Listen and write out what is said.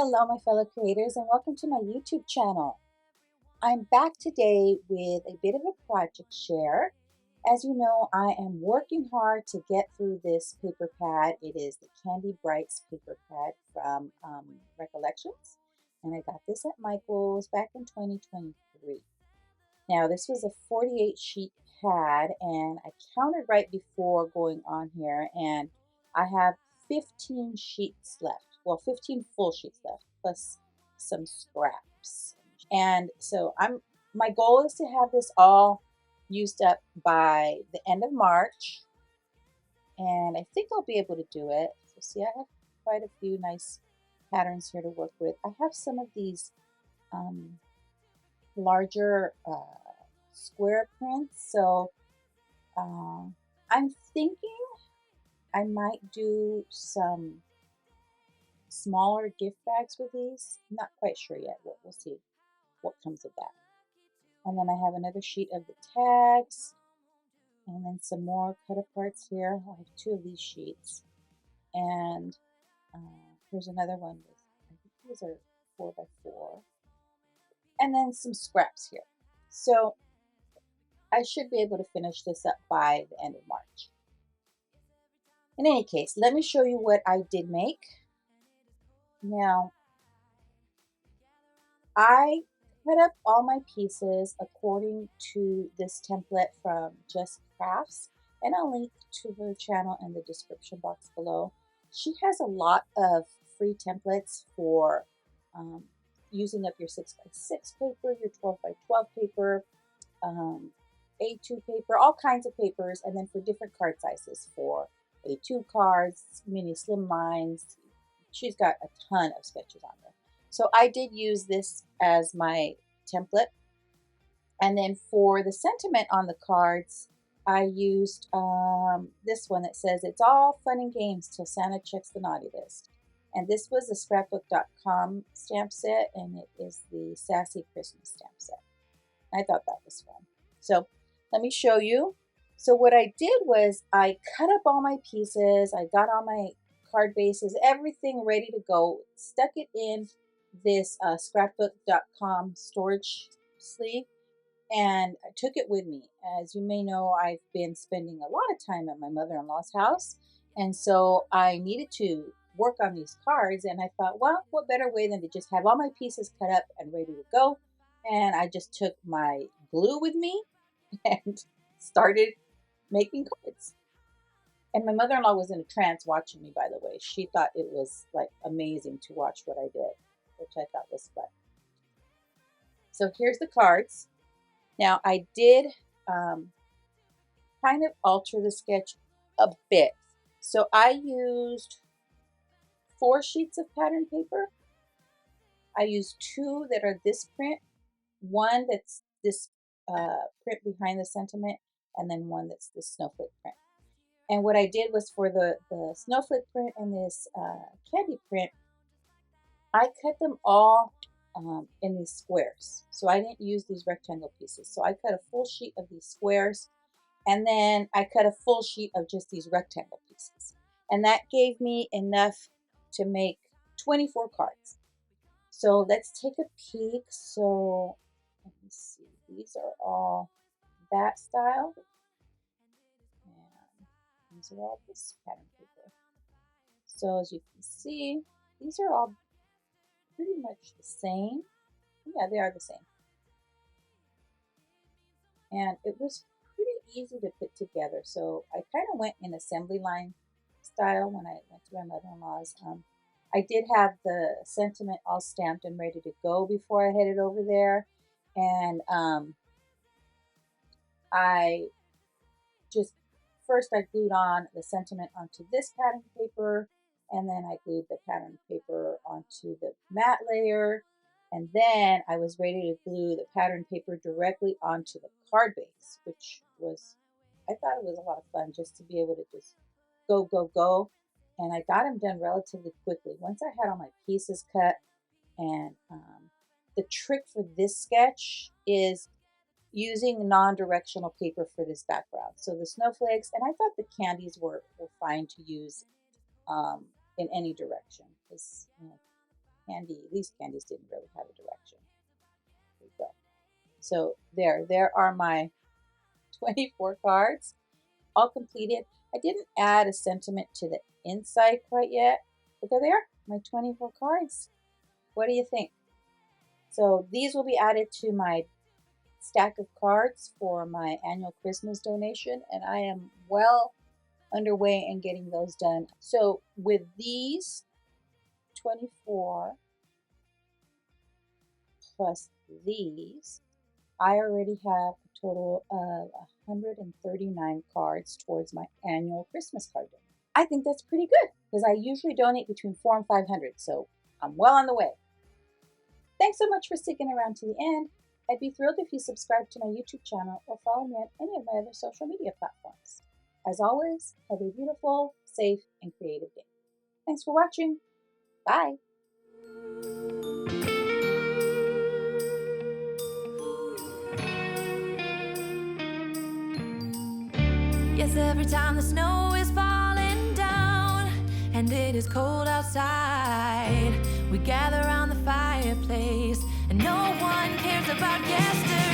Hello, my fellow creators, and welcome to my YouTube channel. I'm back today with a bit of a project share. As you know, I am working hard to get through this paper pad. It is the Candy Brights paper pad from Recollections, and I got this at Michael's back in 2023. Now, this was a 48 sheet pad, and I counted right before going on here, and I have 15 sheets left. Well, 15 full sheets left, plus some scraps. And so my goal is to have this all used up by the end of March, and I think I'll be able to do it. So see, I have quite a few nice patterns here to work with. I have some of these larger square prints, so I'm thinking I might do some smaller gift bags with these. I'm not quite sure yet. We'll see what comes of that. And then I have another sheet of the tags, and then some more cut aparts here. I have two of these sheets, and here's another one with, I think these are 4x4, and then some scraps here. So I should be able to finish this up by the end of March. In any case, let me show you what I did make. Now, I cut up all my pieces according to this template from Just Crafts, and I'll link to her channel in the description box below. She has a lot of free templates for using up your 6x6 paper, your 12x12 paper, A2 paper, all kinds of papers, and then for different card sizes for A2 cards, mini slim lines. She's got a ton of sketches on there. So I did use this as my template. And then for the sentiment on the cards, I used this one that says, "It's all fun and games till Santa checks the naughty list." And this was a scrapbook.com stamp set, and it is the Sassy Christmas stamp set. I thought that was fun. So let me show you. So what I did was I cut up all my pieces. I got all my card bases, everything ready to go, stuck it in this scrapbook.com storage sleeve, and I took it with me. As you may know, I've been spending a lot of time at my mother-in-law's house, and so I needed to work on these cards, and I thought, well, what better way than to just have all my pieces cut up and ready to go. And I just took my glue with me and started making cards. And my mother-in-law was in a trance watching me, by the way. She thought it was like amazing to watch what I did, which I thought was fun. So here's the cards. Now I did kind of alter the sketch a bit. So I used 4 sheets of pattern paper. I used 2 that are this print, one that's this print behind the sentiment, and then one that's the snowflake print. And what I did was for the snowflake print and this candy print, I cut them all in these squares. So I didn't use these rectangle pieces. So I cut a full sheet of these squares, and then I cut a full sheet of just these rectangle pieces. And that gave me enough to make 24 cards. So let's take a peek. So let me see. These are all that style. These are all this pattern paper. So as you can see, these are all pretty much the same. Yeah, they are the same. And it was pretty easy to put together. So I kind of went in assembly line style when I went to my mother-in-law's. I did have the sentiment all stamped and ready to go before I headed over there. And I just first I glued on the sentiment onto this pattern paper, and then I glued the pattern paper onto the matte layer, and then I was ready to glue the pattern paper directly onto the card base, which was, I thought it was a lot of fun just to be able to just go, and I got them done relatively quickly. Once I had all my pieces cut, and the trick for this sketch is using non-directional paper for this background. So the snowflakes, and I thought the candies were fine to use in any direction. Because these candies didn't really have a direction. There you go. So there are my 24 cards, all completed. I didn't add a sentiment to the inside quite yet, but there they are, my 24 cards. What do you think? So these will be added to my stack of cards for my annual Christmas donation, and I am well underway in getting those done. So with these 24 plus these, I already have a total of 139 cards towards my annual Christmas card donation. I think that's pretty good because I usually donate between 400 and 500, so I'm well on the way. Thanks so much for sticking around to the end. I'd be thrilled if you subscribe to my YouTube channel or follow me on any of my other social media platforms. As always, have a beautiful, safe, and creative day. Thanks for watching. Bye. Yes, every time the snow is falling down and it is cold outside, we gather around the fireplace and no one cares about yesterday.